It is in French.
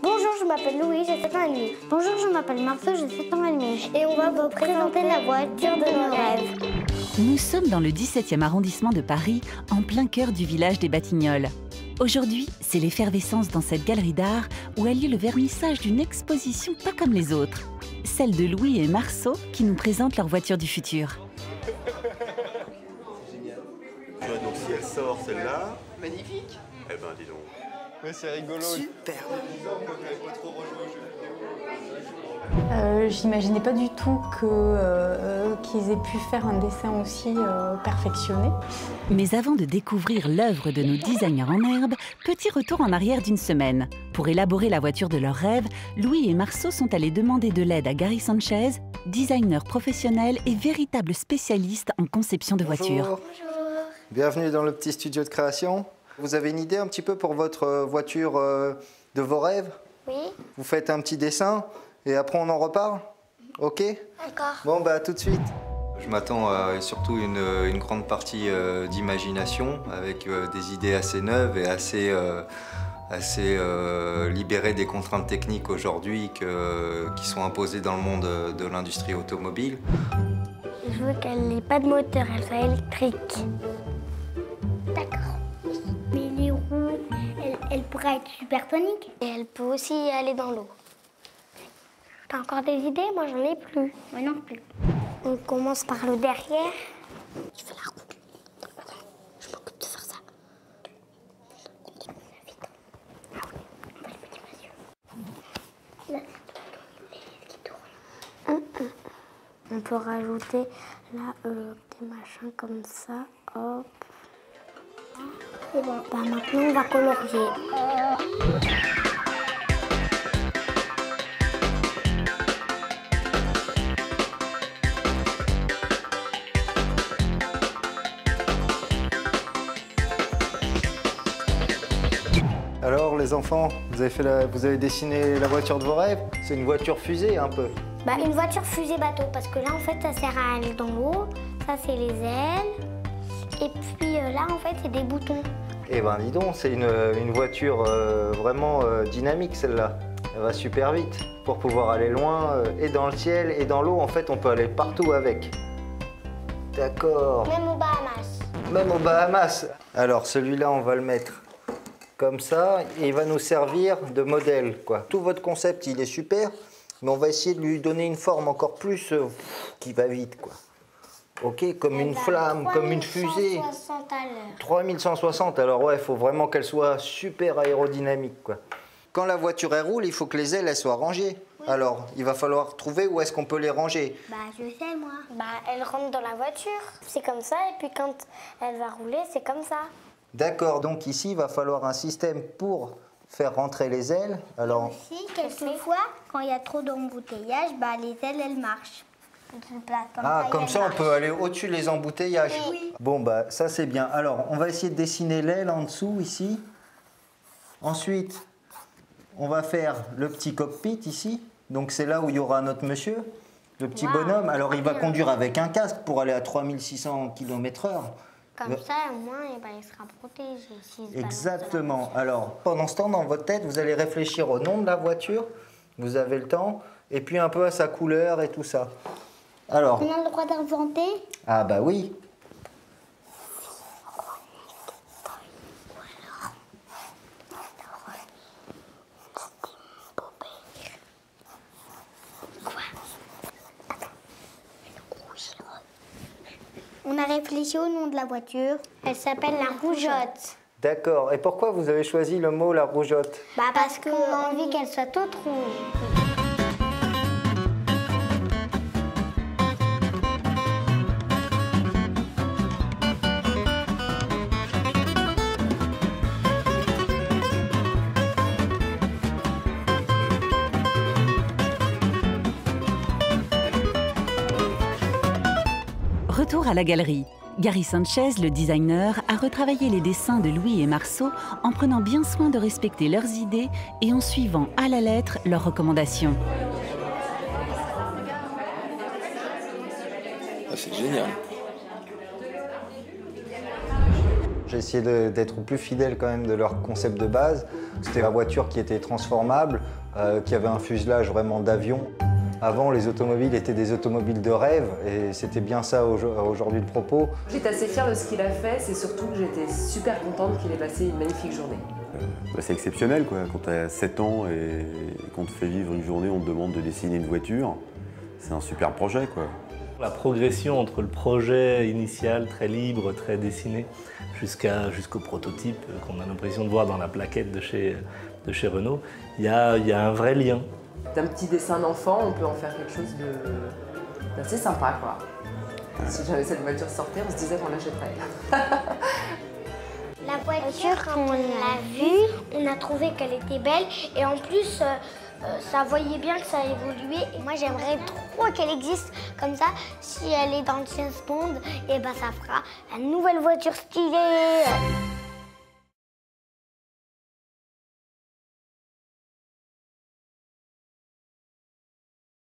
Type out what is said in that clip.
Bonjour, je m'appelle Louis, j'ai 7 ans et demi. Bonjour, je m'appelle Marceau, j'ai 7 ans et demi. Et on va vous présenter la voiture de nos rêves. Nous sommes dans le 17e arrondissement de Paris, en plein cœur du village des Batignolles. Aujourd'hui, c'est l'effervescence dans cette galerie d'art où a lieu le vernissage d'une exposition pas comme les autres. Celle de Louis et Marceau qui nous présentent leur voiture du futur. Donc si elle sort celle-là... Magnifique. Eh ben dis donc. Ouais, c'est rigolo. Super. J'imaginais pas du tout qu'ils aient pu faire un dessin aussi perfectionné. Mais avant de découvrir l'œuvre de nos designers en herbe, petit retour en arrière d'une semaine. Pour élaborer la voiture de leurs rêves, Louis et Marceau sont allés demander de l'aide à Gary Sanchez, designer professionnel et véritable spécialiste en conception de voitures. Bonjour. Bienvenue dans le petit studio de création. Vous avez une idée un petit peu pour votre voiture de vos rêves? Oui. Vous faites un petit dessin et après on en reparle? Ok? D'accord. Bon, bah à tout de suite. Je m'attends à surtout une grande partie d'imagination avec des idées assez neuves et assez libérées des contraintes techniques aujourd'hui qui sont imposées dans le monde de l'industrie automobile. Je veux qu'elle n'ait pas de moteur, elle soit électrique. D'accord. Mais les roues, elle pourrait être supersonique. Et elle peut aussi aller dans l'eau. T'as encore des idées? Moi, j'en ai plus. Moi non plus. On commence par le derrière. Je fais la roue. Je m'occupe de faire ça. On peut rajouter là des machins comme ça. Hop. Et bon, bah maintenant on va colorier. Alors les enfants, vous avez dessiné la voiture de vos rêves? C'est une voiture fusée un peu. Bah, une voiture fusée bateau, parce que là en fait ça sert à aller dans l'eau, ça c'est les ailes, et puis là en fait c'est des boutons. Eh ben dis donc, c'est une voiture vraiment dynamique celle-là. Elle va super vite pour pouvoir aller loin et dans le ciel et dans l'eau. En fait on peut aller partout avec. D'accord. Même aux Bahamas. Même aux Bahamas. Alors celui-là on va le mettre comme ça et il va nous servir de modèle, quoi. Tout votre concept il est super. Mais on va essayer de lui donner une forme encore plus qui va vite, quoi. Ok, comme une flamme, comme une fusée. 3160 à l'heure. 3160, alors ouais, il faut vraiment qu'elle soit super aérodynamique, quoi. Quand la voiture elle roule, il faut que les ailes elles soient rangées. Oui. Alors, il va falloir trouver où est-ce qu'on peut les ranger. Bah, je sais moi. Bah, elle rentre dans la voiture. C'est comme ça, et puis quand elle va rouler, c'est comme ça. D'accord, donc ici, il va falloir un système pour faire rentrer les ailes. Alors aussi, quelquefois, quand il y a trop d'embouteillage, bah, les ailes, elles marchent. Ah, comme ça, on peut aller au-dessus les embouteillages. Oui. Bon, bah, ça, c'est bien. Alors, on va essayer de dessiner l'aile en dessous, ici. Ensuite, on va faire le petit cockpit, ici. Donc, c'est là où il y aura notre monsieur, le petit bonhomme. Alors, il va conduire avec un casque pour aller à 3600 km/h. Comme ça, au moins, il sera protégé. Exactement. Alors, pendant ce temps, dans votre tête, vous allez réfléchir au nom de la voiture. Vous avez le temps. Et puis un peu à sa couleur et tout ça. Alors. On a le droit d'inventer? Ah bah oui. On a réfléchi au nom de la voiture. Elle s'appelle la rougeotte. D'accord. Et pourquoi vous avez choisi le mot la rougeotte? Bah parce qu'on a envie qu'elle soit toute rouge. Retour à la galerie. Gary Sanchez, le designer, a retravaillé les dessins de Louis et Marceau en prenant bien soin de respecter leurs idées et en suivant à la lettre leurs recommandations. Ah, c'est génial. J'ai essayé d'être plus fidèle quand même de leur concept de base. C'était la voiture qui était transformable, qui avait un fuselage vraiment d'avion. Avant, les automobiles étaient des automobiles de rêve et c'était bien ça aujourd'hui le propos. J'étais assez fière de ce qu'il a fait, c'est surtout que j'étais super contente qu'il ait passé une magnifique journée. C'est exceptionnel quoi. Quand tu as 7 ans et qu'on te fait vivre une journée, on te demande de dessiner une voiture. C'est un super projet quoi. La progression entre le projet initial, très libre, très dessiné, jusqu'au prototype qu'on a l'impression de voir dans la plaquette de chez Renault, il y a un vrai lien. D'un petit dessin d'enfant, on peut en faire quelque chose d'assez sympa, quoi. Si jamais cette voiture sortait, on se disait qu'on l'achèterait. La voiture, quand on l'a vue, on a trouvé qu'elle était belle et en plus, ça voyait bien que ça évoluait. Et moi, j'aimerais trop qu'elle existe comme ça. Si elle est dans le James Bond, et ben ça fera la nouvelle voiture stylée.